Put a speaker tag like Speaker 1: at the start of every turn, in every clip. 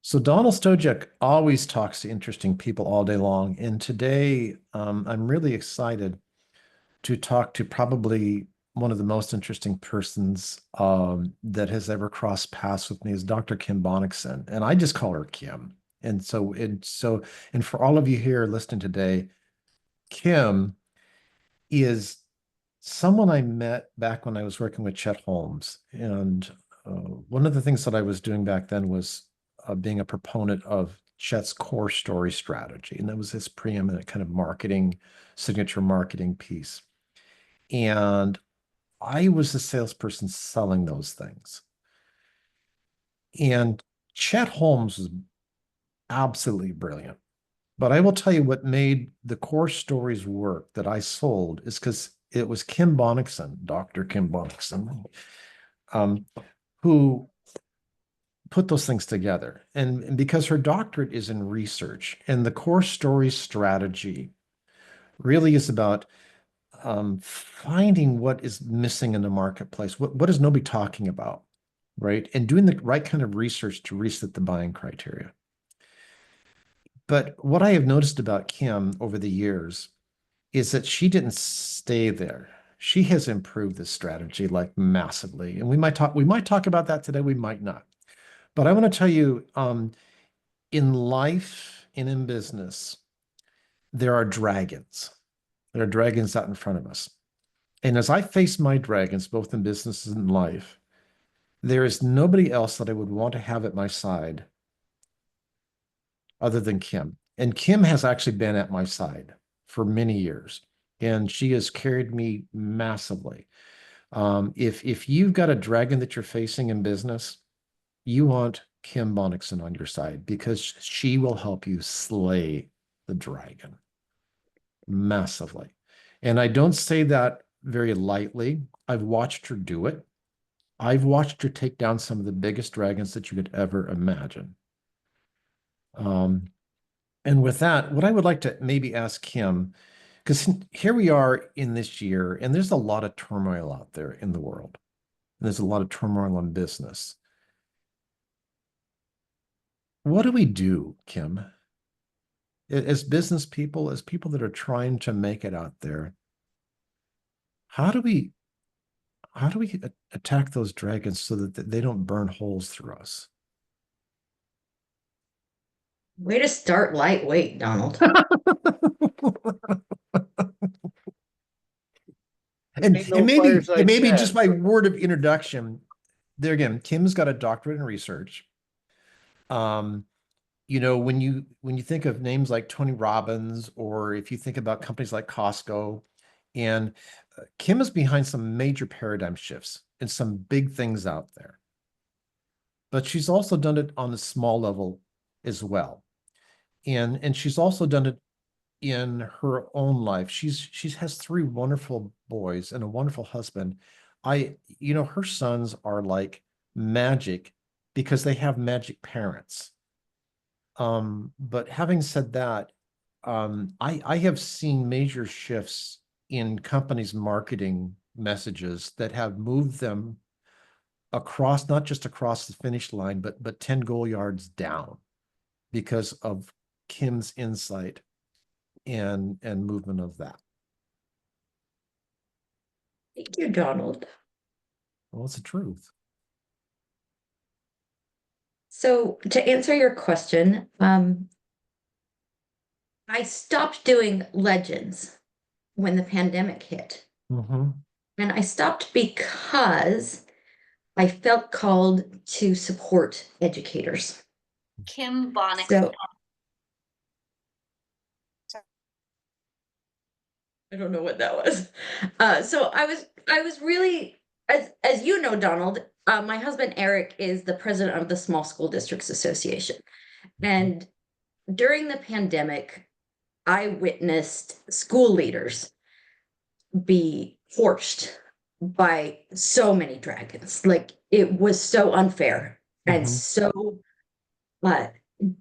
Speaker 1: So Donald Stojack always talks to interesting people all day long. And today, I'm really excited to talk to probably one of the most interesting persons that has ever crossed paths with me is Dr. Kim Bonniksen. And I just call her Kim. And for all of you here listening today, Kim is someone I met back when I was working with Chet Holmes. And one of the things that I was doing back then was being a proponent of Chet's core story strategy. And that was his preeminent kind of marketing, signature marketing piece. And I was the salesperson selling those things. And Chet Holmes was absolutely brilliant. But I will tell you what made the core stories work that I sold is because it was Kim Bonniksen, Dr. Kim Bonniksen, um, who put those things together. And because her doctorate is in research, and the core story strategy really is about finding what is missing in the marketplace. What is nobody talking about, right? And doing the right kind of research to reset the buying criteria. But what I have noticed about Kim over the years is that she didn't stay there. She has improved this strategy like massively. And we might talk about that today, we might not. But I want to tell you, in life and in business, there are dragons. There are dragons out in front of us. And as I face my dragons, both in business and life, there is nobody else that I would want to have at my side other than Kim. And Kim has actually been at my side for many years, and she has carried me massively. If you've got a dragon that you're facing in business, you want Kim Bonniksen on your side because she will help you slay the dragon massively. And I don't say that very lightly. I've watched her do it. I've watched her take down some of the biggest dragons that you could ever imagine. Um, and with that, what I would like to maybe ask Kim, because here we are in this year, and there's a lot of turmoil out there in the world. And there's a lot of turmoil in business. What do we do, Kim? As business people, as people that are trying to make it out there, how do we attack those dragons so that they don't burn holes through us?
Speaker 2: Way to start lightweight, Donald.
Speaker 1: And
Speaker 3: Ain't
Speaker 1: and
Speaker 3: no
Speaker 1: maybe and
Speaker 3: fireside
Speaker 1: maybe
Speaker 3: chat.
Speaker 1: just my word of introduction. There again, Kim's got a doctorate in research. Um, when you think of names like Tony Robbins, or if you think about companies like Costco, and Kim is behind some major paradigm shifts and some big things out there. But she's also done it on a small level as well. And she's also done it in her own life. She has three wonderful boys and a wonderful husband. Her sons are like magic because they have magic parents. But having said that, I have seen major shifts in companies' marketing messages that have moved them across, not just across the finish line, but 10 goal yards down because of Kim's insight and movement of that.
Speaker 2: Thank you, Donald.
Speaker 1: Well, it's the truth.
Speaker 2: So to answer your question, I stopped doing legends when the pandemic hit.
Speaker 1: Mm-hmm.
Speaker 2: And I stopped because I felt called to support educators.
Speaker 4: Kim Bonniksen.
Speaker 2: So I don't know what that was. So I was really, as you know, Donald, my husband Eric is the president of the Small School Districts Association. And during the pandemic, I witnessed school leaders be forced by so many dragons. Like it was so unfair and
Speaker 1: Mm-hmm.
Speaker 2: so uh,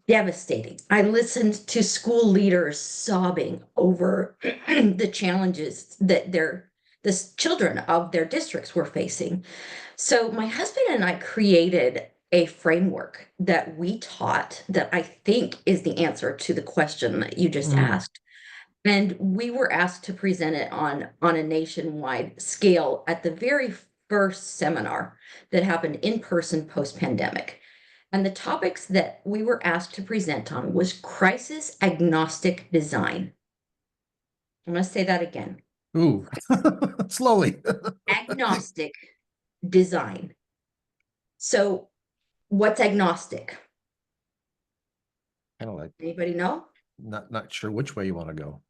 Speaker 2: devastating. I listened to school leaders sobbing over the challenges that the children of their districts were facing. So my husband and I created a framework that we taught that I think is the answer to the question that you just asked. And we were asked to present it on a nationwide scale at the very first seminar that happened in person post-pandemic. And the topics that we were asked to present on was crisis agnostic design. I'm going to say that again.
Speaker 1: Ooh, slowly.
Speaker 2: Agnostic design. So what's agnostic?
Speaker 1: Kind of like
Speaker 2: Anybody know?
Speaker 1: not sure which way you want to go.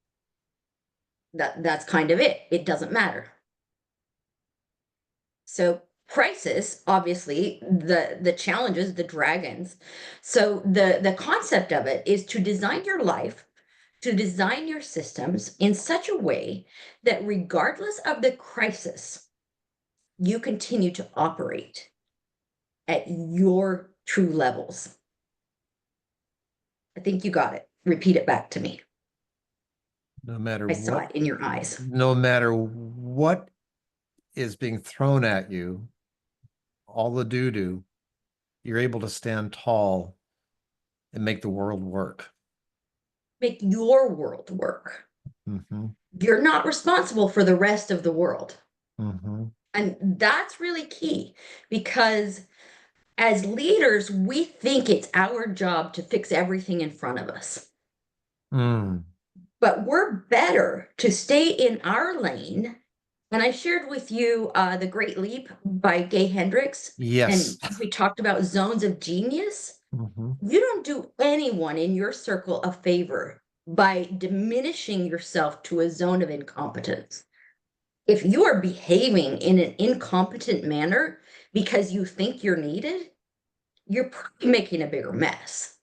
Speaker 2: That's kind of it. It doesn't matter. So crisis, obviously, the challenges, the dragons. So the concept of it is to design your life, to design your systems in such a way that regardless of the crisis, you continue to operate at your true levels. I think you got it. Repeat it back to me.
Speaker 1: No matter
Speaker 2: I saw
Speaker 1: what,
Speaker 2: it in your eyes.
Speaker 1: no matter what is being thrown at you, all the doo-doo, you're able to stand tall and make the world work.
Speaker 2: Make your world work.
Speaker 1: Mm-hmm.
Speaker 2: You're not responsible for the rest of the world.
Speaker 1: Mm-hmm.
Speaker 2: And that's really key because as leaders, we think it's our job to fix everything in front of us. But we're better to stay in our lane. And I shared with you The Great Leap by Gay Hendricks.
Speaker 1: Yes.
Speaker 2: And we talked about zones of genius.
Speaker 1: Mm-hmm.
Speaker 2: You don't do anyone in your circle a favor by diminishing yourself to a zone of incompetence. If you are behaving in an incompetent manner because you think you're needed, you're probably making a bigger mess.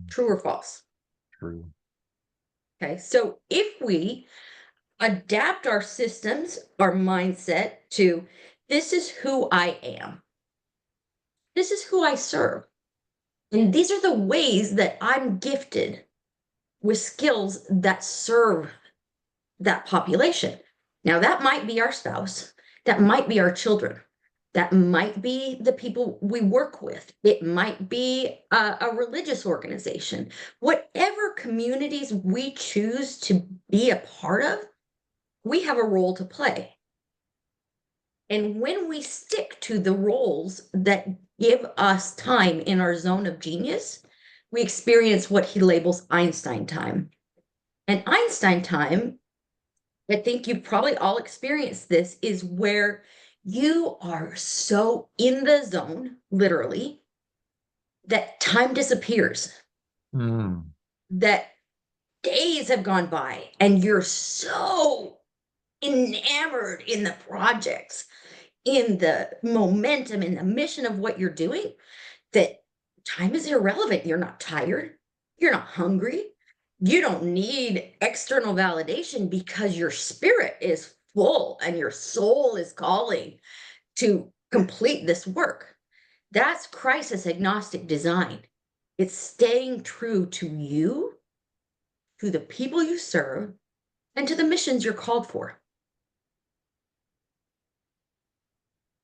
Speaker 2: True or false?
Speaker 1: True.
Speaker 2: Okay, so if we adapt our systems, our mindset to this is who I am, this is who I serve, and these are the ways that I'm gifted with skills that serve that population. Now, that might be our spouse, that might be our children, that might be the people we work with, it might be a religious organization. Whatever communities we choose to be a part of, we have a role to play. And when we stick to the roles that give us time in our zone of genius, we experience what he labels Einstein time. And Einstein time, I think you've probably all experienced this, is where you are so in the zone, literally, that time disappears, that days have gone by, and you're so enamored in the projects, in the momentum, in the mission of what you're doing, that time is irrelevant. You're not tired. You're not hungry. You don't need external validation because your spirit is full and your soul is calling to complete this work. That's crisis agnostic design. It's staying true to you, to the people you serve, and to the missions you're called for.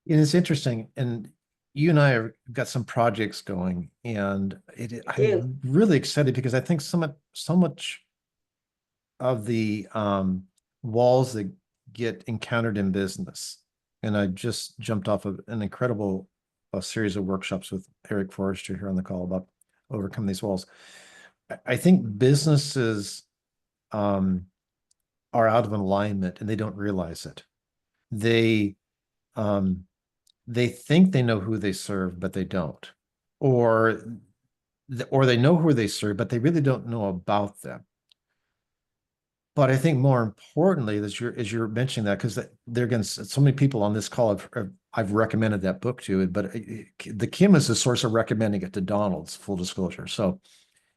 Speaker 1: And it's interesting. And you and I have got some projects going, and I'm really excited because I think so much of the walls that get encountered in business. And I just jumped off of an incredible series of workshops with Eric Forrester here on the call about overcome these walls. I think businesses are out of alignment and they don't realize it. They think they know who they serve, but they don't, or they know who they serve, but they really don't know about them. But I think more importantly, as you're mentioning that, because there again, so many people on this call I've recommended that book to, but the Kim is the source of recommending it to Donald's, full disclosure. So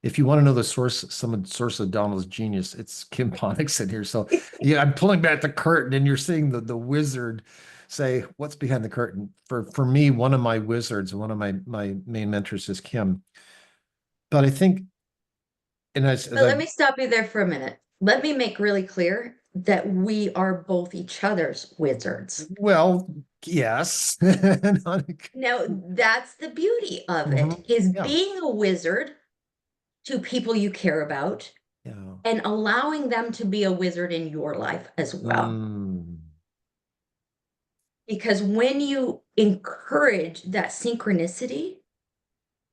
Speaker 1: if you want to know the source of Donald's genius, it's Kim Bonniksen here. So yeah, I'm pulling back the curtain and you're seeing the wizard say, what's behind the curtain? For me, one of my wizards, one of my main mentors is Kim. But I think, and
Speaker 2: let me stop you there for a minute. Let me make really clear that we are both each other's wizards.
Speaker 1: Well, Yes.
Speaker 2: Now, that's the beauty of it,
Speaker 1: Mhm.
Speaker 2: is
Speaker 1: Yeah.
Speaker 2: being a wizard to people you care about
Speaker 1: Yeah.
Speaker 2: and allowing them to be a wizard in your life as well.
Speaker 1: Mm.
Speaker 2: Because when you encourage that synchronicity,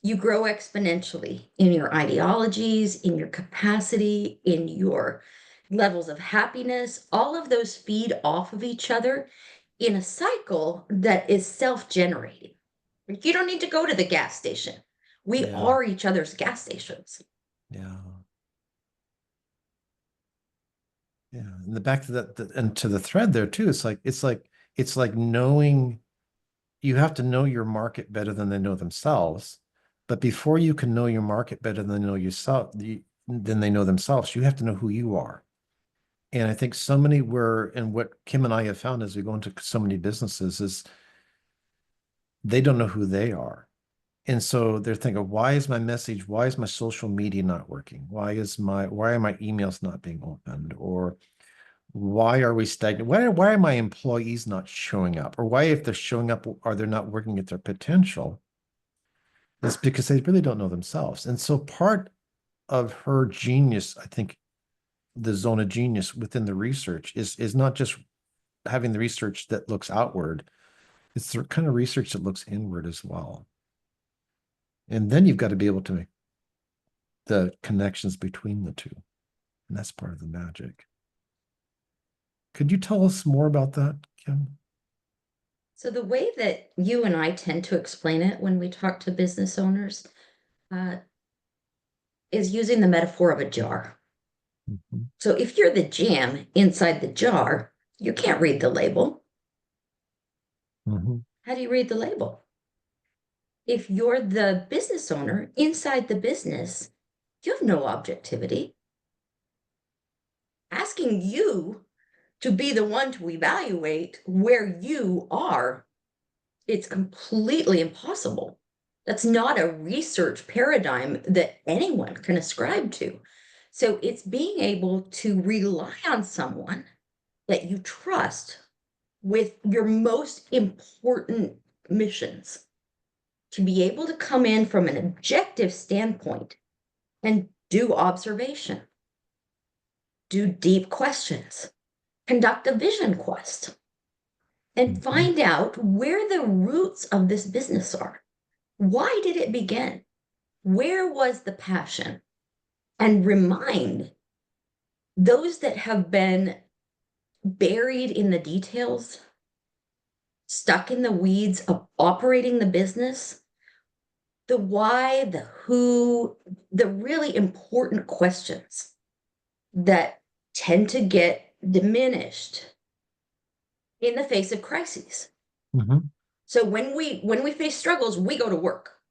Speaker 2: you grow exponentially in your ideologies, in your capacity, in your levels of happiness. All of those feed off of each other in a cycle that is self-generating. You don't need to go to the gas station. We
Speaker 1: Yeah.
Speaker 2: are each other's gas stations.
Speaker 1: Yeah. Yeah. And the back to that and to the thread there too, it's like knowing you have to know your market better than they know themselves. But before you can know your market better than they know yourself, than they know themselves, you have to know who you are. And I think so many and what Kim and I have found as we go into so many businesses is they don't know who they are. And so they're thinking, why is my message, why is my social media not working? Why are my emails not being opened? Or why are we stagnant? Why are my employees not showing up? Or why, if they're showing up, are they not working at their potential? It's because they really don't know themselves. And so part of her genius, I think, the zone of genius within the research is not just having the research that looks outward, it's the kind of research that looks inward as well. And then you've got to be able to make the connections between the two. And that's part of the magic. Could you tell us more about that, Kim?
Speaker 2: So the way that you and I tend to explain it when we talk to business owners uh, is using the metaphor of a jar.
Speaker 1: Mhm.
Speaker 2: So if you're the jam inside the jar, you can't read the label.
Speaker 1: Mhm.
Speaker 2: How do you read the label? If you're the business owner inside the business, you have no objectivity. Asking you to be the one to evaluate where you are, it's completely impossible. That's not a research paradigm that anyone can ascribe to. So it's being able to rely on someone that you trust with your most important missions, to be able to come in from an objective standpoint and do observation, do deep questions, conduct a vision quest, and
Speaker 1: Mhm.
Speaker 2: find out where the roots of this business are. Why did it begin? Where was the passion? And remind those that have been buried in the details, stuck in the weeds of operating the business, the why, the who, the really important questions that tend to get diminished in the face of crises.
Speaker 1: Mhm.
Speaker 2: So when we face struggles, we go to work.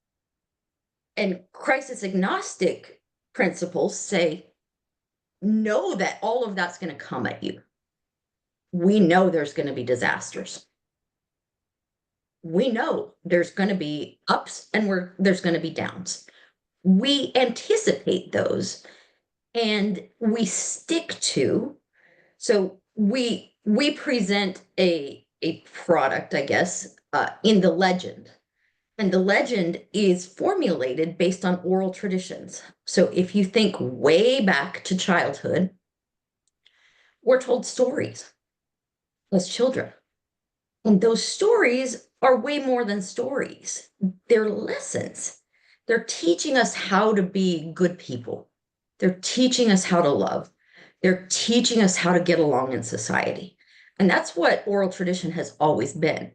Speaker 2: And crisis agnostic principles say, know that all of that's going to come at you. We know there's going to be disasters. We know there's going to be ups and there's going to be downs. We anticipate those and we stick to. So we present a product, I guess, in the legend. And the legend is formulated based on oral traditions. So if you think way back to childhood, we're told stories as children. And those stories are way more than stories. They're lessons. They're teaching us how to be good people. They're teaching us how to love. They're teaching us how to get along in society. And that's what oral tradition has always been.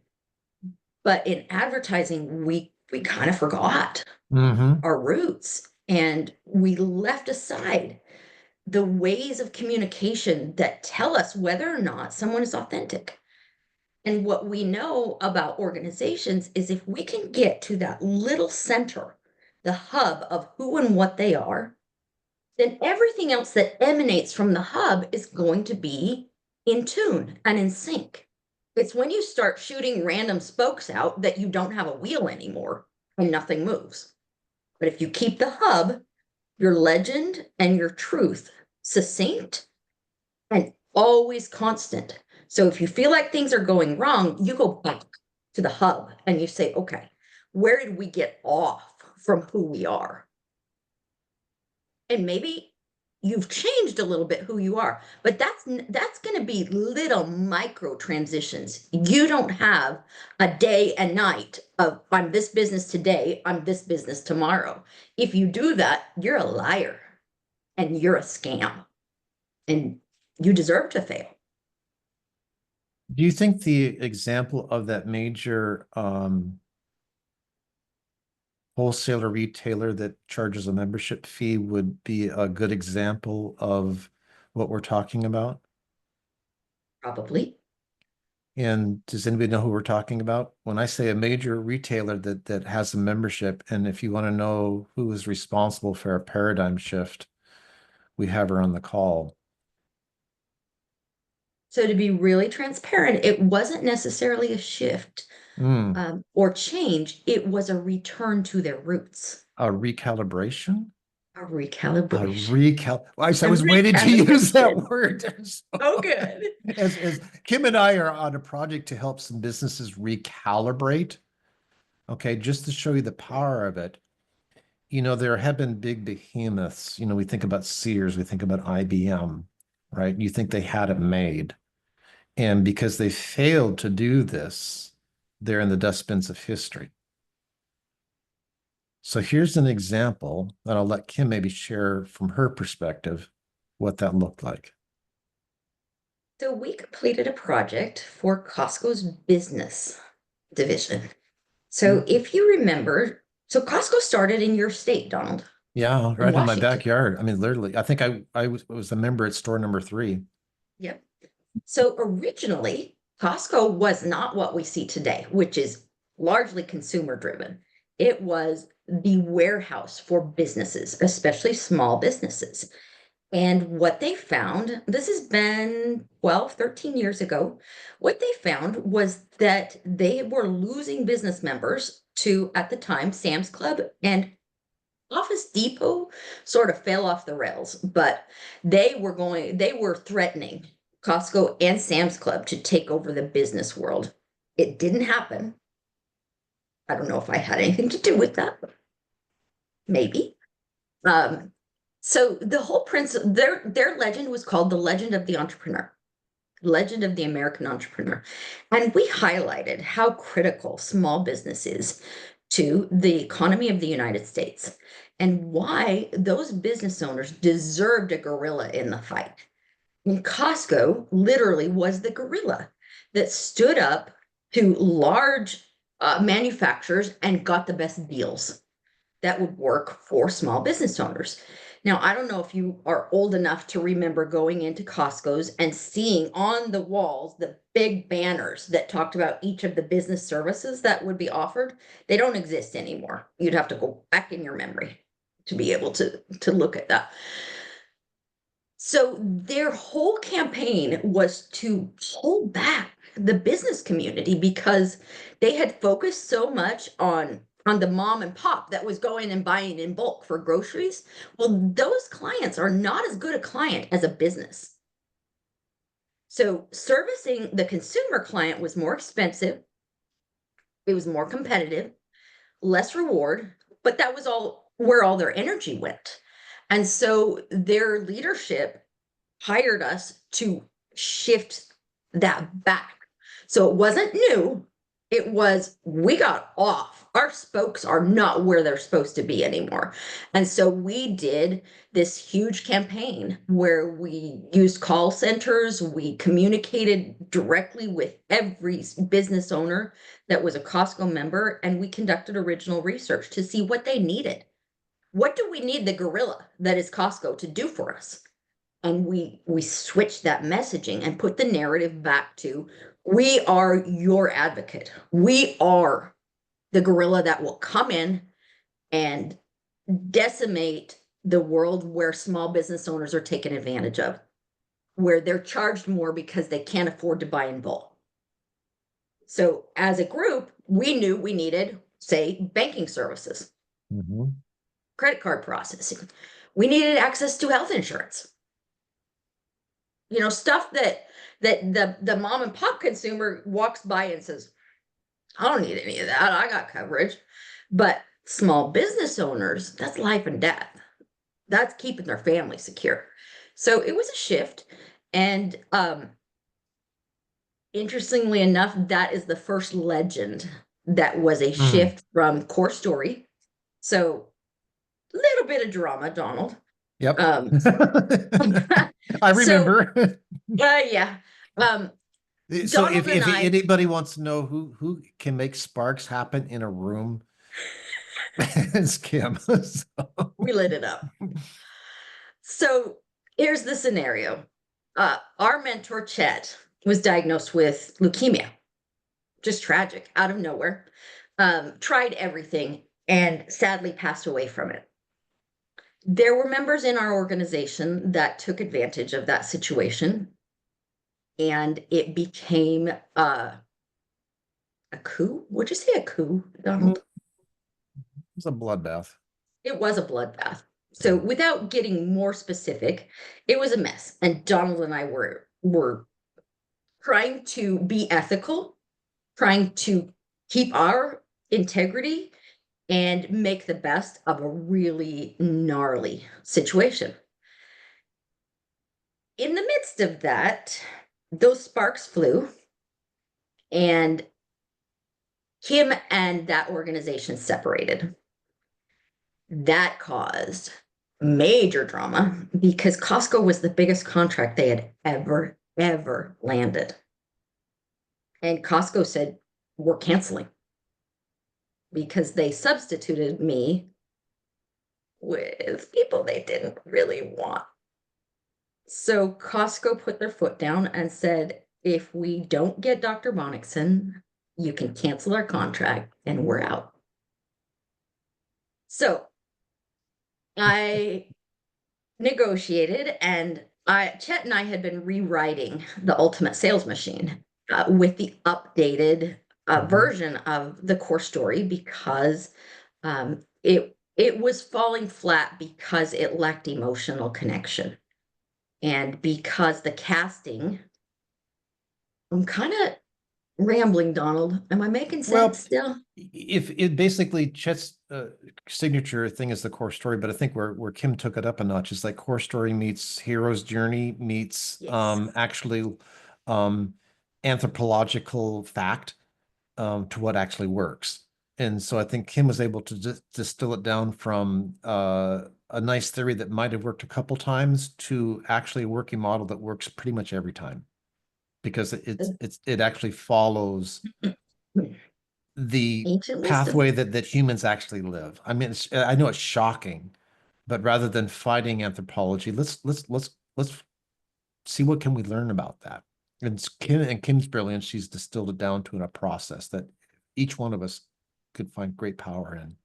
Speaker 2: But in advertising, we kind of forgot
Speaker 1: Mhm.
Speaker 2: our roots and we left aside the ways of communication that tell us whether or not someone is authentic. And what we know about organizations is if we can get to that little center, the hub of who and what they are, then everything else that emanates from the hub is going to be in tune and in sync. It's when you start shooting random spokes out that you don't have a wheel anymore and nothing moves. But if you keep the hub, your legend and your truth succinct and always constant, So if you feel like things are going wrong, you go back to the hub and you say, okay, where did we get off from who we are? And maybe you've changed a little bit who you are, but that's going to be little micro transitions. You don't have a day and night of I'm this business today, I'm this business tomorrow. If you do that, you're a liar and you're a scam and you deserve to fail.
Speaker 1: Do you think the example of that major wholesaler retailer that charges a membership fee would be a good example of what we're talking about?
Speaker 2: Probably.
Speaker 1: And does anybody know who we're talking about? When I say a major retailer that has a membership, and if you want to know who is responsible for a paradigm shift, we have her on the call.
Speaker 2: So to be really transparent, it wasn't necessarily a shift or change. It was a return to their roots.
Speaker 1: A recalibration?
Speaker 2: A recalibration.
Speaker 1: I was waiting to use that word.
Speaker 2: Oh, good.
Speaker 1: As Kim and I are on a project to help some businesses recalibrate, okay, just to show you the power of it. You know, there have been big behemoths. You know, we think about Sears, we think about IBM, right? You think they had it made. And because they failed to do this, they're in the dustbins of history. So here's an example that I'll let Kim maybe share from her perspective what that looked like.
Speaker 2: So we completed a project for Costco's business division. So if you remember, so Costco started in your state, Donald.
Speaker 1: Yeah, right in my
Speaker 2: Washington.
Speaker 1: backyard. I mean, literally, I think I was a member at store number 3.
Speaker 2: Yep. So originally, Costco was not what we see today, which is largely consumer driven. It was the warehouse for businesses, especially small businesses. And what they found, this has been 12, 13 years ago, what they found was that they were losing business members to, at the time, Sam's Club and Office Depot sort of fell off the rails, but they were threatening Costco and Sam's Club to take over the business world. It didn't happen. I don't know if I had anything to do with that. Maybe. So the whole principle, their legend was called the Legend of the Entrepreneur, Legend of the American Entrepreneur. And we highlighted how critical small business is to the economy of the United States and why those business owners deserved a gorilla in the fight. And Costco literally was the gorilla that stood up to large manufacturers and got the best deals that would work for small business owners. Now, I don't know if you are old enough to remember going into Costco's and seeing on the walls the big banners that talked about each of the business services that would be offered. They don't exist anymore. You'd have to go back in your memory to be able to look at that. So their whole campaign was to hold back the business community because they had focused so much on the mom and pop that was going and buying in bulk for groceries. Well, those clients are not as good a client as a business. So servicing the consumer client was more expensive. It was more competitive, less reward, but that was all where all their energy went. And so their leadership hired us to shift that back. So it wasn't new. It was, we got off. Our spokes are not where they're supposed to be anymore. And so we did this huge campaign where we used call centers. We communicated directly with every business owner that was a Costco member, and we conducted original research to see what they needed. What do we need the gorilla that is Costco to do for us? And we switched that messaging and put the narrative back to, we are your advocate. We are the gorilla that will come in and decimate the world where small business owners are taken advantage of, where they're charged more because they can't afford to buy in bulk. So as a group, we knew we needed, say, banking services, credit card processing. We needed access to health insurance. stuff that the mom and pop consumer walks by and says, I don't need any of that. I got coverage. But small business owners, that's life and death. That's keeping their family secure. So it was a shift. And interestingly enough, that is the first legend that was a shift from core story. So a little bit of drama, Donald.
Speaker 1: Yep. I
Speaker 2: So,
Speaker 1: remember.
Speaker 2: yeah.
Speaker 1: So
Speaker 2: Donald
Speaker 1: if
Speaker 2: and I,
Speaker 1: anybody wants to know who can make sparks happen in a room, it's Kim. So.
Speaker 2: we lit it up. So here's the scenario. Our mentor, Chet, was diagnosed with leukemia. Just tragic, out of nowhere. Tried everything and sadly passed away from it. There were members in our organization that took advantage of that situation, and it became a coup. Would you say a coup, Donald?
Speaker 1: It's a bloodbath.
Speaker 2: It was a bloodbath. So without getting more specific, it was a mess. And Donald and I were trying to be ethical, trying to keep our integrity and make the best of a really gnarly situation. In the midst of that, those sparks flew, and Kim and that organization separated. That caused major drama because Costco was the biggest contract they had ever landed. And Costco said, we're canceling, because they substituted me with people they didn't really want. So Costco put their foot down and said, if we don't get Dr. Bonniksen, you can cancel our contract and we're out. So I negotiated, and Chet and I had been rewriting the Ultimate Sales Machine with the updated version of the core story, because it was falling flat because it lacked emotional connection, and because the casting. I'm kind of rambling, Donald. Am I making sense still?
Speaker 1: If it basically Chet's signature thing is the core story, but I think where Kim took it up a notch is like core story meets hero's journey meets
Speaker 2: Yes.
Speaker 1: actually anthropological fact to what actually works. And so I think Kim was able to distill it down from a nice theory that might have worked a couple times to actually a working model that works pretty much every time, because it actually follows the
Speaker 2: Ancient
Speaker 1: pathway
Speaker 2: wisdom.
Speaker 1: that humans actually live. I mean, I know it's shocking, but rather than fighting anthropology, let's see what can we learn about that. And Kim's brilliant. She's distilled it down to a process that each one of us could find great power in.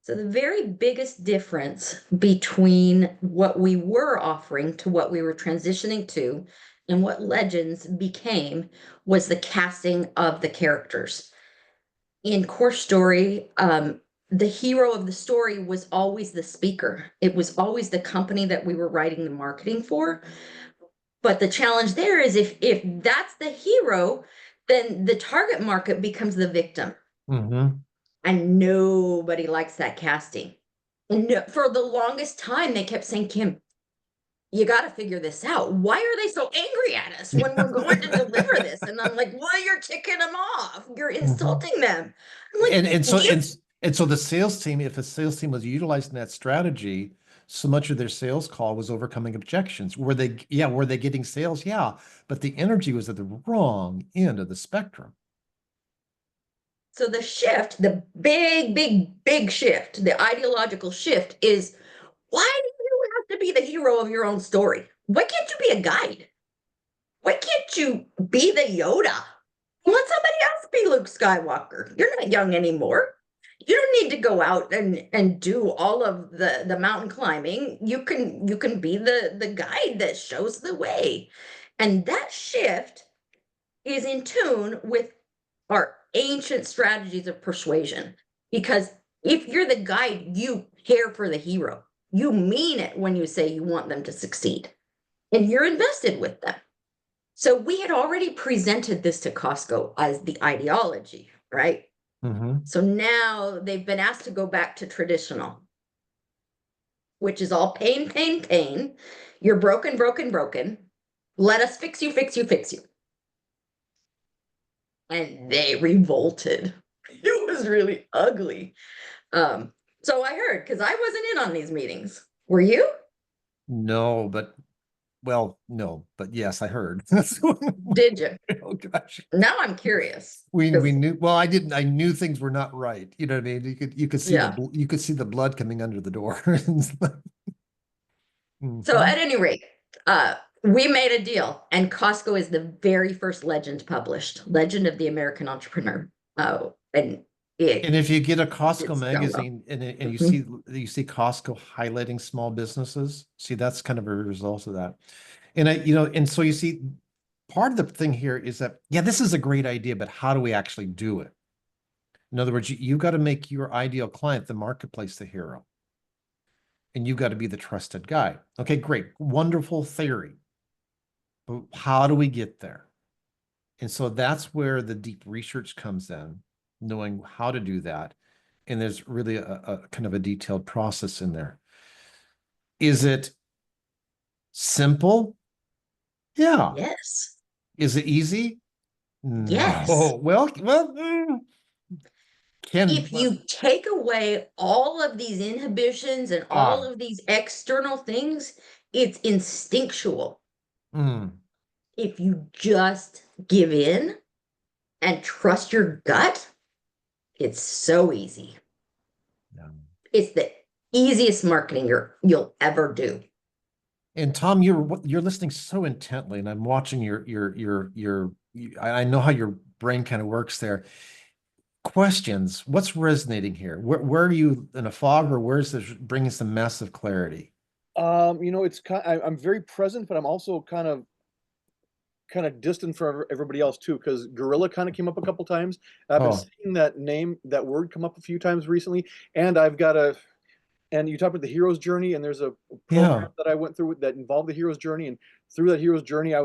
Speaker 2: So the very biggest difference between what we were offering to what we were transitioning to and what Legends became was the casting of the characters. In Core Story, the hero of the story was always the speaker. It was always the company that we were writing the marketing for. But the challenge there is if that's the hero, then the target market becomes the victim.
Speaker 1: Mm-hmm.
Speaker 2: And nobody likes that casting. And for the longest time, they kept saying, Kim, you got to figure this out. Why are they so angry at us when we're going to deliver this? And I'm like, well, you're ticking them off. You're insulting them. I'm like,
Speaker 1: and so the sales team, if a sales team was utilizing that strategy, so much of their sales call was overcoming objections. Were they getting sales? Yeah, but the energy was at the wrong end of the spectrum.
Speaker 2: So the shift, the big shift, the ideological shift is, why do you have to be the hero of your own story? Why can't you be a guide? Why can't you be the Yoda? Let somebody else be Luke Skywalker. You're not young anymore. You don't need to go out and do all of the mountain climbing. You can be the guide that shows the way. And that shift is in tune with our ancient strategies of persuasion. Because if you're the guide, you care for the hero. You mean it when you say you want them to succeed. and you're invested with them. So we had already presented this to Costco as the ideology, right? So now they've been asked to go back to traditional, which is all pain, pain, pain. You're broken, broken, broken. Let us fix you, fix you, fix you. And they revolted. It was really ugly. So I heard, because I wasn't in on these meetings. Were you?
Speaker 1: No, but no, but yes, I heard.
Speaker 2: Did you?
Speaker 1: Oh gosh.
Speaker 2: Now I'm curious.
Speaker 1: We
Speaker 2: 'cause-
Speaker 1: knew, well, I knew things were not right. You know what I mean? You could see
Speaker 2: Yeah.
Speaker 1: you could see the blood coming under the door.
Speaker 2: So at any rate, we made a deal, and Costco is the very first legend published, Legend of the American Entrepreneur. And
Speaker 1: And if you get a
Speaker 2: it's
Speaker 1: Costco
Speaker 2: done well.
Speaker 1: magazine and you
Speaker 2: Mhm.
Speaker 1: see Costco highlighting small businesses, see that's kind of a result of that. And and so you see part of the thing here is that, yeah, this is a great idea, but how do we actually do it? In other words, you got to make your ideal client, the marketplace, the hero. And you've got to be the trusted guide. Okay, great. Wonderful theory. But how do we get there? And so that's where the deep research comes in, knowing how to do that. And there's really a kind of a detailed process in there. Is it simple? Yeah.
Speaker 2: Yes.
Speaker 1: Is it easy?
Speaker 2: Yes.
Speaker 1: No. Well,
Speaker 2: If you take away all of these inhibitions and all of these external things, it's instinctual. If you just give in and trust your gut, it's so easy.
Speaker 1: Yeah.
Speaker 2: It's the easiest marketing you'll ever do.
Speaker 1: And Tom, you're listening so intently, and I'm watching I know how your brain kind of works there. Questions. What's resonating here? Where are you in a fog, or where's this bringing some massive clarity?
Speaker 3: It's I'm very present, but I'm also kind of distant from everybody else too, because gorilla kind of came up a couple times. I've been seeing that word come up a few times recently, and and you talk about the hero's journey, and there's a program that I went through that involved the hero's journey, and through that hero's journey, I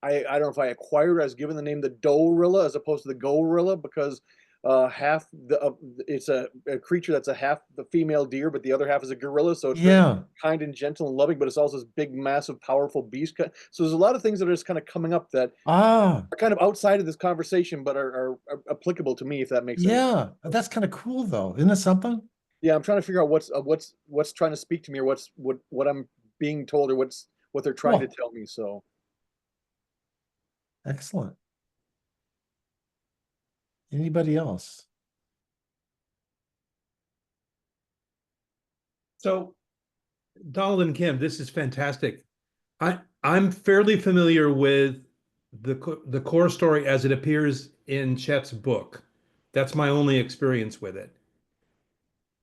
Speaker 3: don't know if I acquired, I was given the name the Dorilla as opposed to the gorilla, because it's a creature that's a half the female deer, but the other half is a gorilla. So it's very kind and gentle and loving, but it's also this big, massive, powerful beast. So there's a lot of things that are just kind of coming up that are kind of outside of this conversation, but are applicable to me, if that makes sense.
Speaker 1: Yeah, that's kind of cool, though. Isn't it something?
Speaker 3: Yeah, I'm trying to figure out what's trying to speak to me, or what I'm being told, or what they're trying to tell me. So
Speaker 1: excellent. Anybody else?
Speaker 5: So, Donald and Kim, this is fantastic. I'm fairly familiar with the core story as it appears in Chet's book. That's my only experience with it.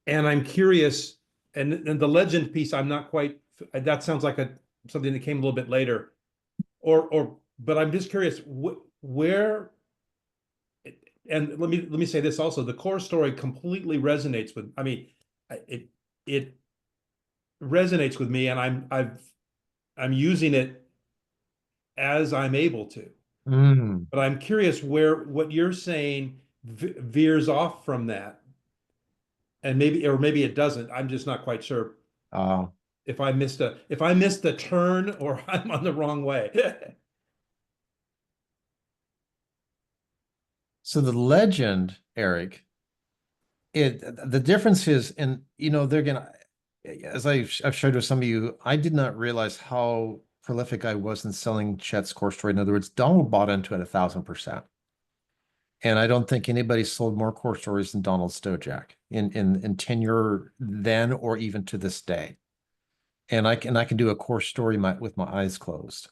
Speaker 5: And I'm curious, and the legend piece, I'm not quite, that sounds like something that came a little bit later. But I'm just curious where, and let me say this also, the core story completely resonates with, I mean, it resonates with me, and I'm using it as I'm able to. But I'm curious what you're saying veers off from that, and maybe it doesn't. I'm just not quite sure. If I missed the turn, or I'm on the wrong way.
Speaker 1: So the legend, Eric, the difference is, and they're gonna, as I've shared with some of you, I did not realize how prolific I was in selling Chet's core story. In other words, Donald bought into it 1,000%. And I don't think anybody sold more core stories than Donald Stojack in tenure then, or even to this day. And I can do a core story with my eyes closed.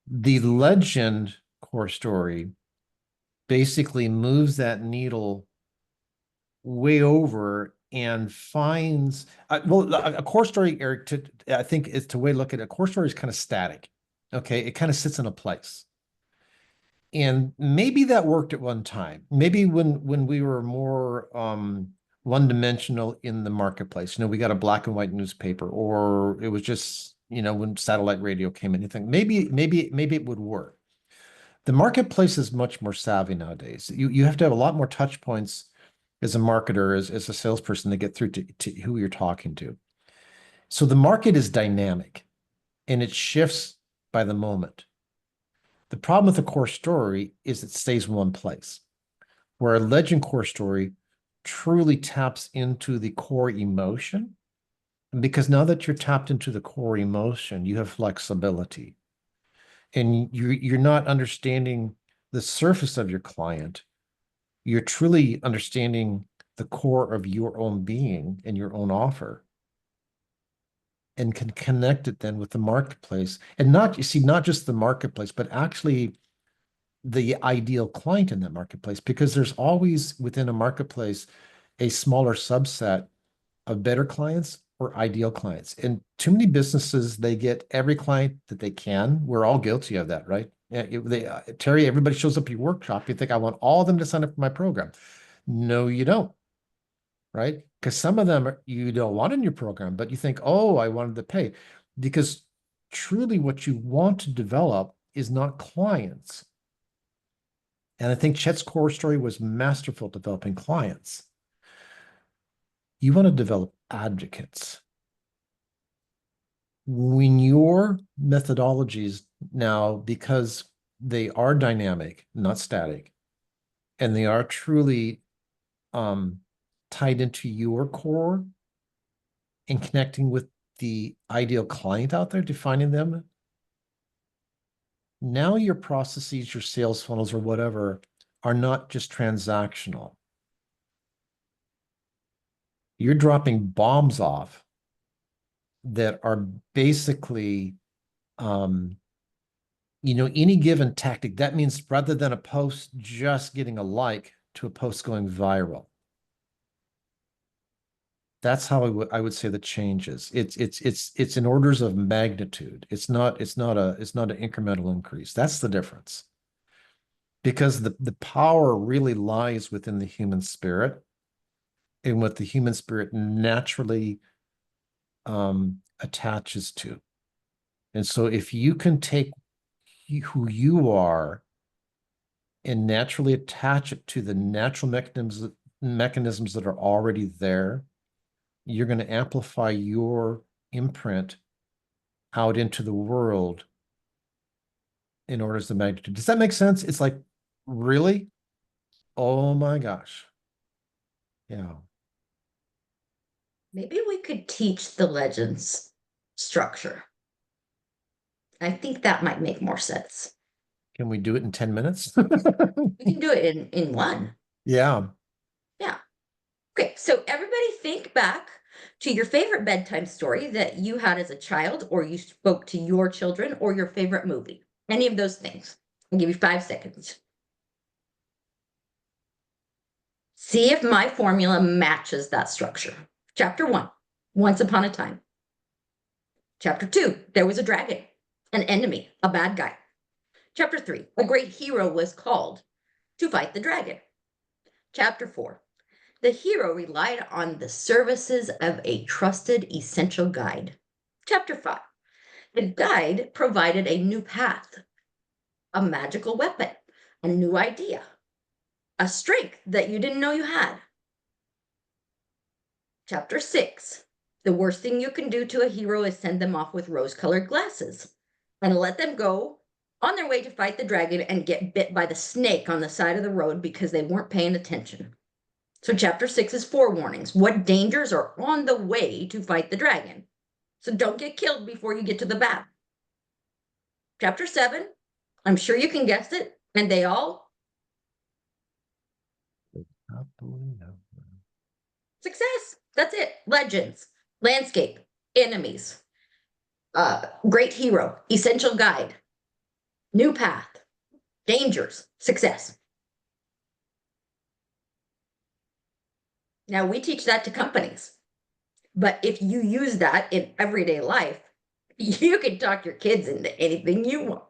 Speaker 1: The legend core story basically moves that needle way over and finds a core story, Eric, I think is the way to look at it. A core story is kind of static. Okay, it kind of sits in a place. And maybe that worked at one time. Maybe when we were more one-dimensional in the marketplace. We got a black and white newspaper, or it was just, when satellite radio came in, you think maybe it would work. The marketplace is much more savvy nowadays. You have to have a lot more touch points as a marketer, as a salesperson, to get through to who you're talking to. So the market is dynamic and it shifts by the moment. The problem with the core story is it stays in one place, where a legend core story truly taps into the core emotion. And because now that you're tapped into the core emotion, you have flexibility. And you're not understanding the surface of your client. You're truly understanding the core of your own being and your own offer, and can connect it then with the marketplace. And not just the marketplace, but actually the ideal client in that marketplace, because there's always within a marketplace a smaller subset of better clients or ideal clients. And too many businesses, they get every client that they can. We're all guilty of that, right? Terry, everybody shows up at your workshop. You think, I want all of them to sign up for my program. No, you don't, right? Because some of them you don't want in your program, but you think, oh, I wanted to pay. Because truly what you want to develop is not clients. And I think Chet's core story was masterful at developing clients. You want to develop advocates. When your methodologies now, because they are dynamic, not static, and they are truly tied into your core and connecting with the ideal client out there, defining them, now your processes, your sales funnels, or whatever, are not just transactional. You're dropping bombs off that are basically, any given tactic. That means rather than a post just getting a like, to a post going viral. That's how I would say the change is. It's in orders of magnitude. It's not an incremental increase. That's the difference. Because the power really lies within the human spirit, and what the human spirit naturally attaches to. And so if you can take who you are and naturally attach it to the natural mechanisms that are already there, you're going to amplify your imprint out into the world in orders of magnitude. Does that make sense? It's like, really? Oh my gosh. Yeah.
Speaker 2: Maybe we could teach the legends structure. I think that might make more sense.
Speaker 1: Can we do it in 10 minutes?
Speaker 2: We can do it in one.
Speaker 1: Yeah.
Speaker 2: Yeah. Okay, so everybody think back to your favorite bedtime story that you had as a child, or you spoke to your children, or your favorite movie. Any of those things. I'll give you 5 seconds. See if my formula matches that structure. Chapter 1, once upon a time. Chapter 2, there was a dragon, an enemy, a bad guy. Chapter 3, a great hero was called to fight the dragon. Chapter 4, the hero relied on the services of a trusted essential guide. Chapter 5, the guide provided a new path, a magical weapon, a new idea, a strength that you didn't know you had. Chapter 6, the worst thing you can do to a hero is send them off with rose-colored glasses and let them go on their way to fight the dragon and get bit by the snake on the side of the road because they weren't paying attention. So chapter 6 is forewarnings. What dangers are on the way to fight the dragon? So don't get killed before you get to the battle. Chapter 7, I'm sure you can guess it, and they all success. That's it. Legends, landscape, enemies, great hero, essential guide, new path, dangers, success. Now we teach that to companies, but if you use that in everyday life, you can talk your kids into anything you want,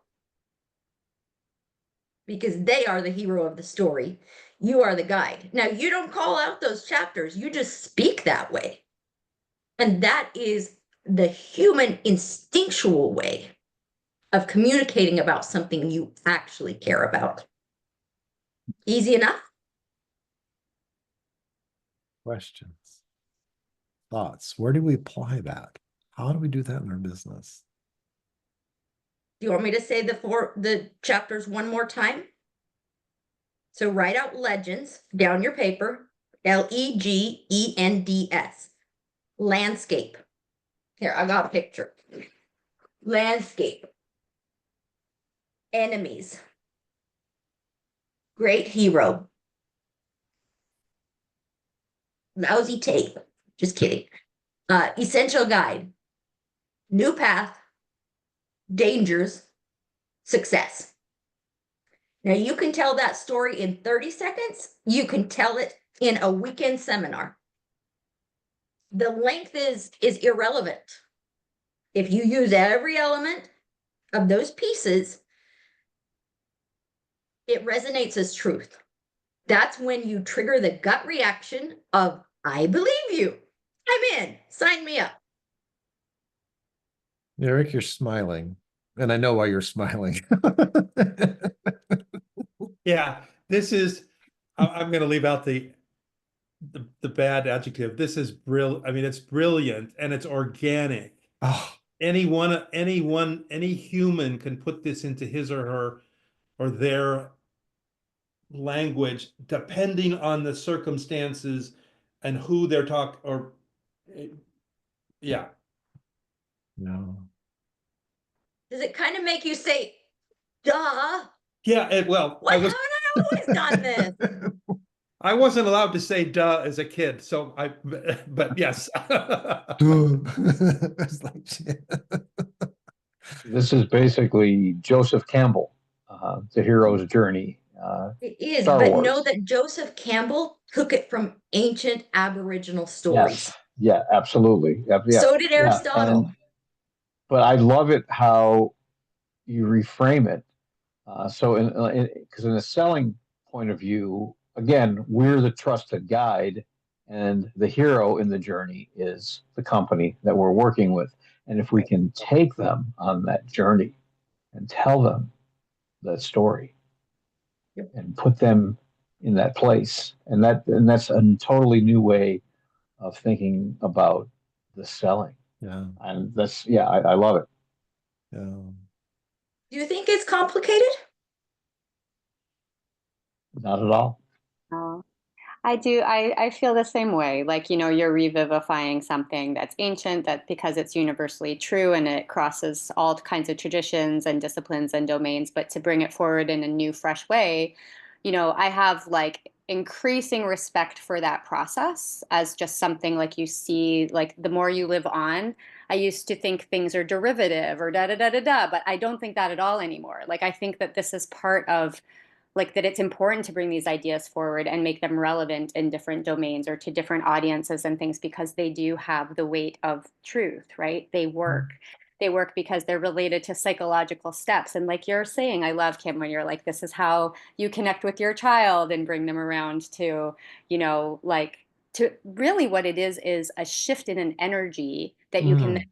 Speaker 2: because they are the hero of the story. you are the guide. Now, you don't call out those chapters, you just speak that way. And that is the human instinctual way of communicating about something you actually care about. Easy enough?
Speaker 1: Questions, thoughts? Where do we apply that? How do we do that in our business?
Speaker 2: Do you want me to say the chapters one more time? So write out legends down your paper, LEGENDS, landscape. Here, I got a picture. Landscape. Enemies. Great hero. Lousy tape. Just kidding. Essential guide. New path. Dangers. Success. Now you can tell that story in 30 seconds. You can tell it in a weekend seminar. The length is irrelevant. If you use every element of those pieces, it resonates as truth. That's when you trigger the gut reaction of, I believe you. I'm in. Sign me up.
Speaker 1: Eric, you're smiling. And I know why you're smiling.
Speaker 5: Yeah, this is, I'm going to leave out the bad adjective. This is brilliant. I mean, it's brilliant and it's organic.
Speaker 1: Oh,
Speaker 5: Any human can put this into his or her or their language, depending on the circumstances and who they're talking, or yeah.
Speaker 1: no.
Speaker 2: Does it kind of make you say, duh?
Speaker 5: Yeah, well,
Speaker 2: Why haven't I always done this?
Speaker 5: I wasn't allowed to say duh as a kid, so but yes.
Speaker 1: It's like, shit.
Speaker 6: This is basically Joseph Campbell, The Hero's Journey.
Speaker 2: It is,
Speaker 6: Star
Speaker 2: but
Speaker 6: Wars.
Speaker 2: know that Joseph Campbell took it from ancient Aboriginal stories.
Speaker 6: Yes, yeah, absolutely. Yeah,
Speaker 2: So did
Speaker 6: yeah,
Speaker 2: Aristotle.
Speaker 6: but I love it how you reframe it. So, because in a selling point of view, again, we're the trusted guide, and the hero in the journey is the company that we're working with. And if we can take them on that journey and tell them that story,
Speaker 2: Yep.
Speaker 6: and put them in that place, and that's a totally new way of thinking about the selling.
Speaker 1: Yeah.
Speaker 6: And that's, yeah, I love it.
Speaker 1: Yeah.
Speaker 2: Do you think it's complicated?
Speaker 6: Not at all.
Speaker 7: Oh, I do. I feel the same way. Like, you're revivifying something that's ancient, that because it's universally true and it crosses all kinds of traditions and disciplines and domains, but to bring it forward in a new, fresh way, I have like increasing respect for that process as just something like you see, like the more you live on. I used to think things are derivative or da da da da da, but I don't think that at all anymore. Like, I think that this is part of, like, that it's important to bring these ideas forward and make them relevant in different domains or to different audiences and things, because they do have the weight of truth, right? They work. They work because they're related to psychological steps. And like you're saying, I love, Kim, when you're like, this is how you connect with your child and bring them around to, like, to really what it is a shift in an energy that you can,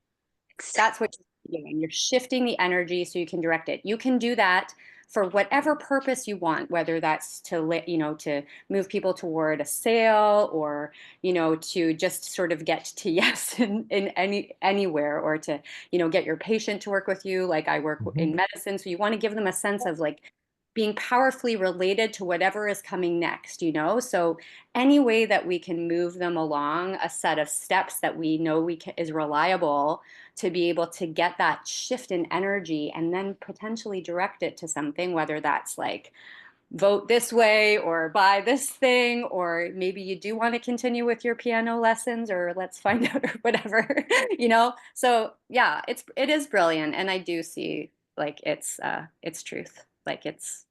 Speaker 7: that's what you're doing. You're shifting the energy so you can direct it. You can do that for whatever purpose you want, whether that's to, to move people toward a sale, or, to just sort of get to yes in anywhere, or to, get your patient to work with you. Like, I work in medicine. So you want to give them a sense of like being powerfully related to whatever is coming next, So any way that we can move them along a set of steps that we know is reliable, to be able to get that shift in energy and then potentially direct it to something, whether that's like vote this way or buy this thing, or maybe you do want to continue with your piano lessons, or let's find out, or whatever, So yeah, it is brilliant. And I do see like it's truth. Like it's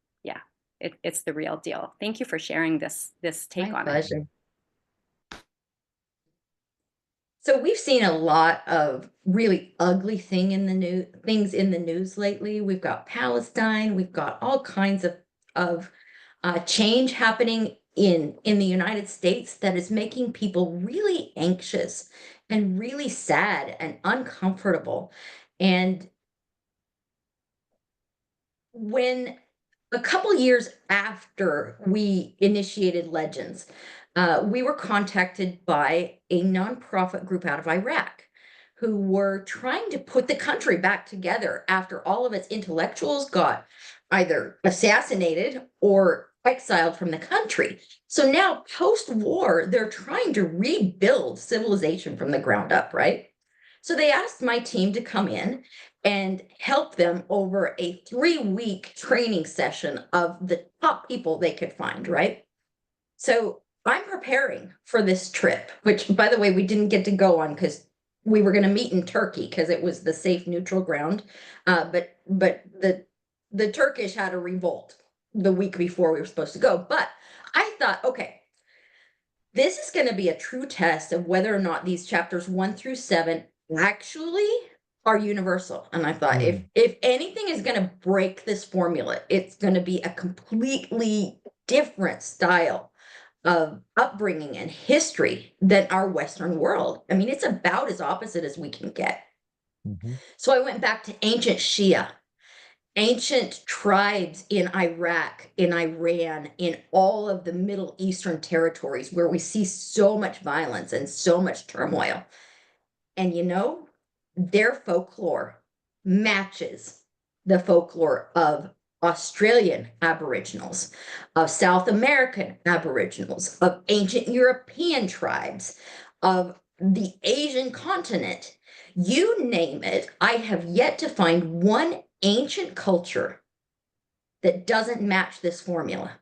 Speaker 7: the real deal. Thank you for sharing this take
Speaker 2: My
Speaker 7: on
Speaker 2: pleasure.
Speaker 7: it.
Speaker 2: So we've seen a lot of really ugly things in the news lately. We've got Palestine. We've got all kinds of change happening in the United States that is making people really anxious and really sad and uncomfortable. And when a couple years after we initiated Legends, we were contacted by a nonprofit group out of Iraq who were trying to put the country back together after all of its intellectuals got either assassinated or exiled from the country. So now, post-war, they're trying to rebuild civilization from the ground up, right? So they asked my team to come in and help them over a 3-week training session of the top people they could find, right? So I'm preparing for this trip, which, by the way, we didn't get to go on because we were going to meet in Turkey because it was the safe, neutral ground. But the Turkish had a revolt the week before we were supposed to go. But I thought, okay, this is going to be a true test of whether or not these chapters 1 through 7 actually are universal. And I thought, if anything is going to break this formula, it's going to be a completely different style of upbringing and history than our Western world. I mean, it's about as opposite as we can get. So I went back to ancient Shia, ancient tribes in Iraq, in Iran, in all of the Middle Eastern territories where we see so much violence and so much turmoil. And you know, their folklore matches the folklore of Australian Aboriginals, of South American Aboriginals, of ancient European tribes, of the Asian continent. You name it, I have yet to find one ancient culture that doesn't match this formula,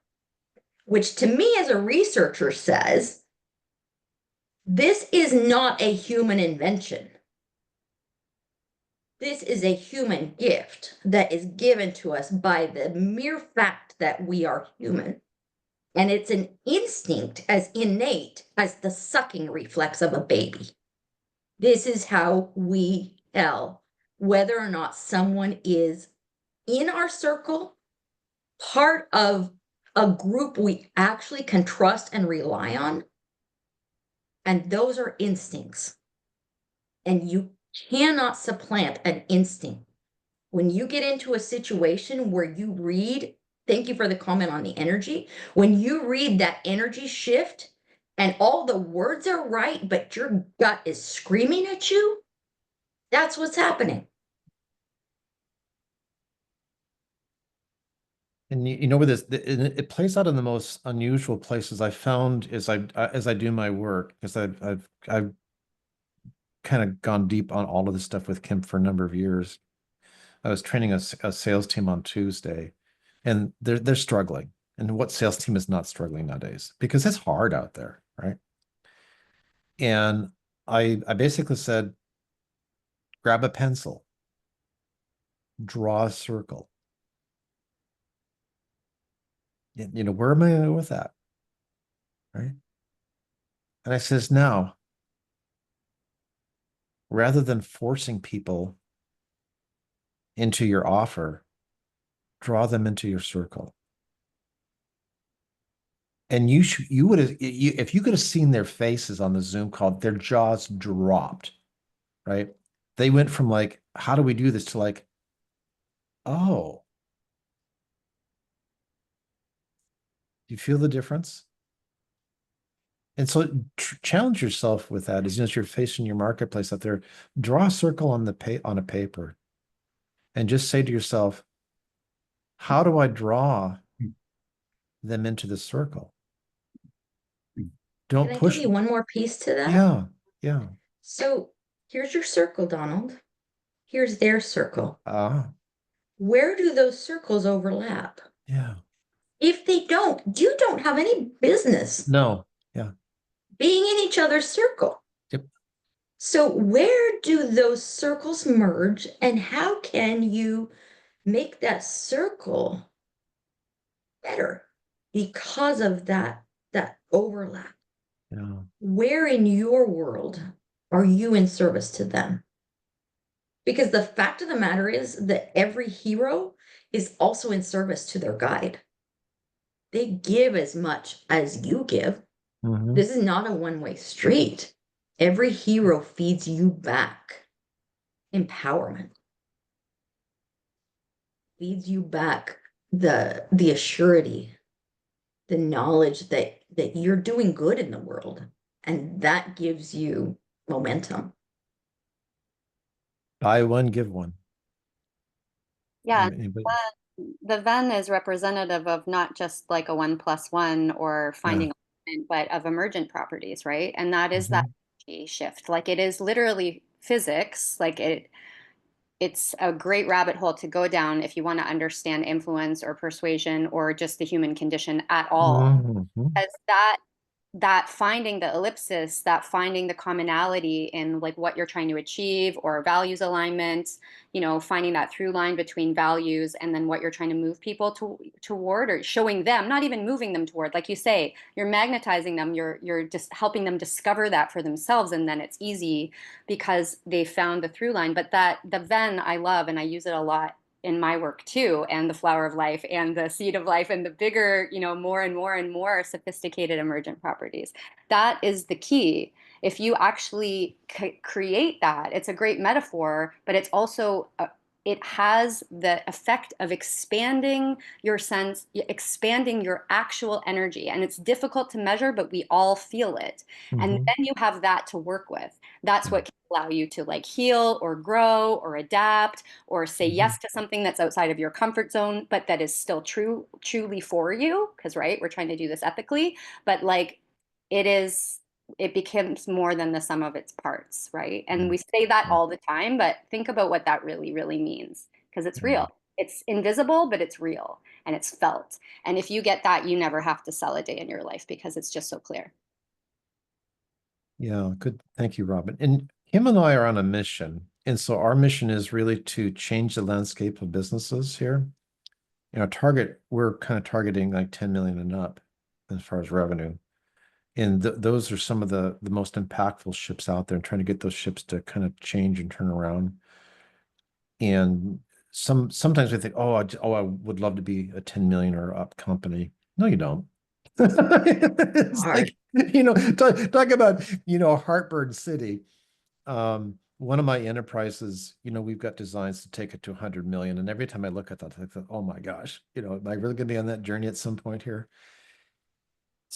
Speaker 2: which to me as a researcher says, this is not a human invention. This is a human gift that is given to us by the mere fact that we are human. And it's an instinct as innate as the sucking reflex of a baby. This is how we tell whether or not someone is in our circle, part of a group we actually can trust and rely on. And those are instincts. And you cannot supplant an instinct. When you get into a situation where you read, thank you for the comment on the energy, when you read that energy shift and all the words are right, but your gut is screaming at you, that's what's happening.
Speaker 1: And you know where it plays out in the most unusual places. I found as I do my work, because I've kind of gone deep on all of this stuff with Kim for a number of years. I was training a sales team on Tuesday, and they're struggling. And what sales team is not struggling nowadays? Because it's hard out there, right? And I basically said, grab a pencil, draw a circle. You know, where am I with that? Right? And I says, now, rather than forcing people into your offer, draw them into your circle. And you would have, if you could have seen their faces on the Zoom call, their jaws dropped, right? They went from like, how do we do this, to like, oh, do you feel the difference? And so challenge yourself with that as you're facing your marketplace out there. Draw a circle on on a paper and just say to yourself, how do I draw them into the circle? Don't
Speaker 2: Can I
Speaker 1: push.
Speaker 2: give you one more piece to that?
Speaker 1: Yeah, yeah.
Speaker 2: So here's your circle, Donald. Here's their circle. Where do those circles overlap?
Speaker 1: Yeah.
Speaker 2: If they don't, you don't have any business.
Speaker 1: No. Yeah.
Speaker 2: Being in each other's circle.
Speaker 1: Yep.
Speaker 2: So where do those circles merge, and how can you make that circle better because of that overlap?
Speaker 1: Yeah.
Speaker 2: Where in your world are you in service to them? Because the fact of the matter is that every hero is also in service to their guide. They give as much as you give.
Speaker 1: Mhm.
Speaker 2: This is not a one-way street. Every hero feeds you back empowerment, feeds you back the assurity, the knowledge that you're doing good in the world, and that gives you momentum.
Speaker 1: Buy one, give one.
Speaker 7: Yeah,
Speaker 1: Anybody?
Speaker 7: the Venn is representative of not just like a 1+1 or finding alignment, but of emergent properties, right? And that is that energy shift. Like it is literally physics. Like it's a great rabbit hole to go down if you want to understand influence or persuasion or just the human condition at all.
Speaker 1: Mhm.
Speaker 7: As that finding the ellipsis, that finding the commonality in like what you're trying to achieve or values alignment, finding that through line between values and then what you're trying to move people toward, or showing them, not even moving them toward, like you say, you're magnetizing them, you're just helping them discover that for themselves, and then it's easy because they found the through line. But that the Venn I love, and I use it a lot in my work too, and the flower of life and the seed of life and the bigger, more and more and more sophisticated emergent properties. That is the key. If you actually create that, it's a great metaphor, but it's also it has the effect of expanding your sense, expanding your actual energy. And it's difficult to measure, but we all feel it. And then you have that to work with. That's what can allow you to like heal or grow or adapt or say yes to something that's outside of your comfort zone, but that is still truly for you. Because, right, we're trying to do this ethically, but like it becomes more than the sum of its parts, right? And we say that all the time, but think about what that really, really means, because it's real. It's invisible, but it's real and it's felt. And if you get that, you never have to sell a day in your life because it's just so clear.
Speaker 1: Yeah, good. Thank you, Robin. And Kim and I are on a mission. And so our mission is really to change the landscape of businesses here. We're kind of targeting like 10 million and up as far as revenue. And those are some of the most impactful ships out there, and trying to get those ships to kind of change and turn around. And sometimes we think, I would love to be a 10 million or up company. No, you don't. It's
Speaker 2: Hard.
Speaker 1: like, talk about, Heartburn City. One of my enterprises, we've got designs to take it to 100 million. And every time I look at that, I thought, oh my gosh, am I really going to be on that journey at some point here?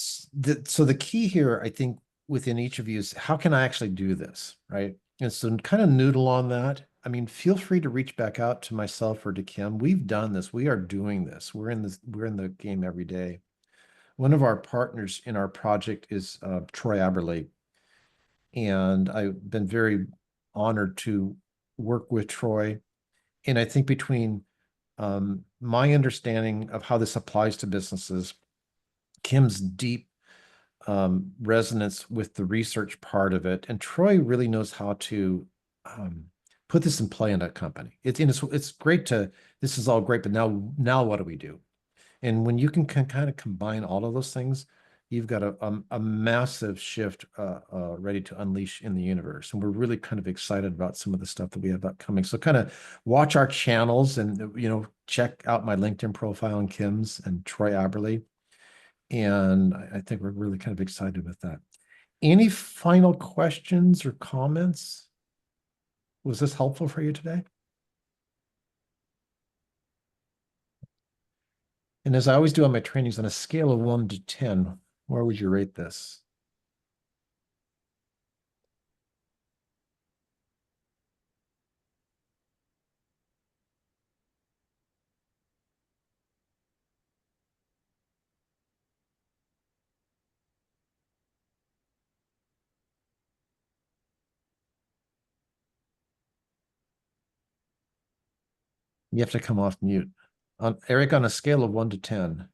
Speaker 1: So the key here, I think, within each of you is, how can I actually do this, right? And so kind of noodle on that. I mean, feel free to reach back out to myself or to Kim. We've done this. We are doing this. We're in the game every day. One of our partners in our project is Troy Aberle. And I've been very honored to work with Troy. And I think between my understanding of how this applies to businesses, Kim's deep resonance with the research part of it, and Troy really knows how to put this in play in a company. It's great this is all great, but now what do we do? And when you can kind of combine all of those things, you've got a massive shift ready to unleash in the universe. And we're really kind of excited about some of the stuff that we have upcoming. So kind of watch our channels and, check out my LinkedIn profile and Kim's and Troy Aberle. And I think we're really kind of excited with that. Any final questions or comments? Was this helpful for you today? And as I always do on my trainings, on a scale of 1 to 10, where would you rate this? You have to come off mute. Eric, on a scale of 1 to 10.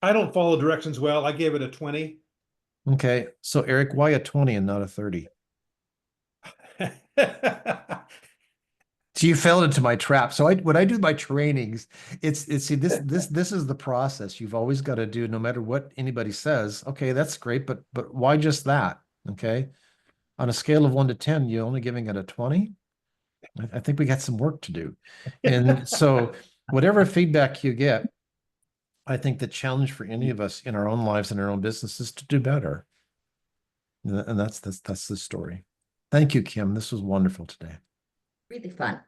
Speaker 5: I don't follow directions well. I gave it a 20.
Speaker 1: Okay. So Eric, why a 20 and not a 30? So you fell into my trap. So when I do my trainings, see this is the process you've always got to do, no matter what anybody says. Okay, that's great, but why just that? Okay. On a scale of 1 to 10, you're only giving it a 20. I think we got some work to do. And so whatever feedback you get, I think the challenge for any of us in our own lives and our own business is to do better. And that's the story. Thank you, Kim. This was wonderful today.
Speaker 2: Really fun.